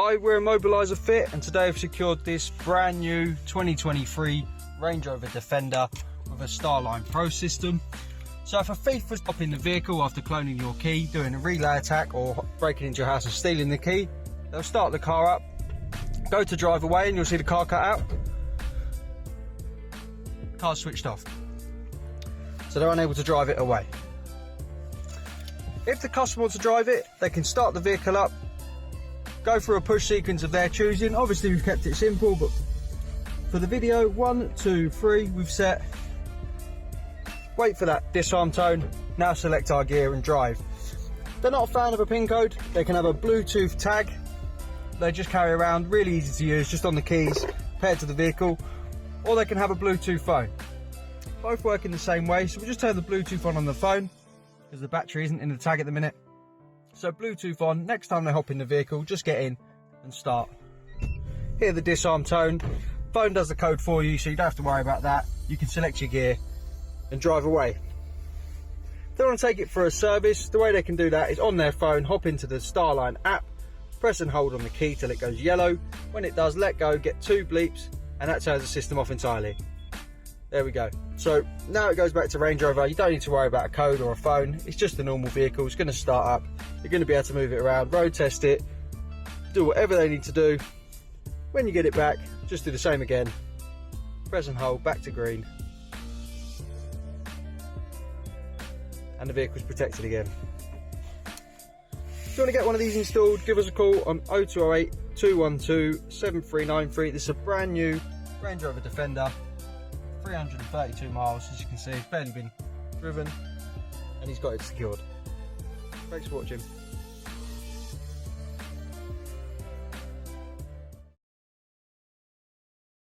Hi, we're Immobiliser Fit, and today I've secured this brand new 2023 Range Rover Defender with a Starline Pro system. So if a thief was stopping the vehicle after cloning your key, doing a relay attack or breaking into your house and stealing the key, they'll start the car up, go to drive away and you'll see the car cut out. Car's switched off. So they're unable to drive it away. If the customer wants to drive it, they can start the vehicle up, go through a push sequence of their choosing. Obviously we've kept it simple, but for the video, 1, 2, 3, we've set wait for that disarm tone, now select our gear and drive. If they're not a fan of a pin code, they can have a Bluetooth tag they just carry around, really easy to use, just on the keys paired to the vehicle, or they can have a Bluetooth phone. Both work in the same way, so we'll just turn the Bluetooth on the phone because the battery isn't in the tag at the minute. So Bluetooth on, next time they hop in the vehicle, just get in and start. Hear the disarm tone, phone does the code for you, so you don't have to worry about that. You can select your gear and drive away. If they want to take it for a service, the way they can do that is on their phone, hop into the Starline app, press and hold on the key till it goes yellow. When it does, let go, get 2 bleeps, and that turns the system off entirely. There we go. So now it goes back to Range Rover. You don't need to worry about a code or a phone. It's just a normal vehicle. It's going to start up. You're going to be able to move it around, road test it, do whatever they need to do. When you get it back, just do the same again. Press and hold, back to green. And the vehicle's protected again. If you want to get one of these installed, give us a call on 0208 212 7393. This is a brand new Range Rover Defender. 332 miles, as you can see, it's barely been driven, and he's got it secured. Thanks for watching.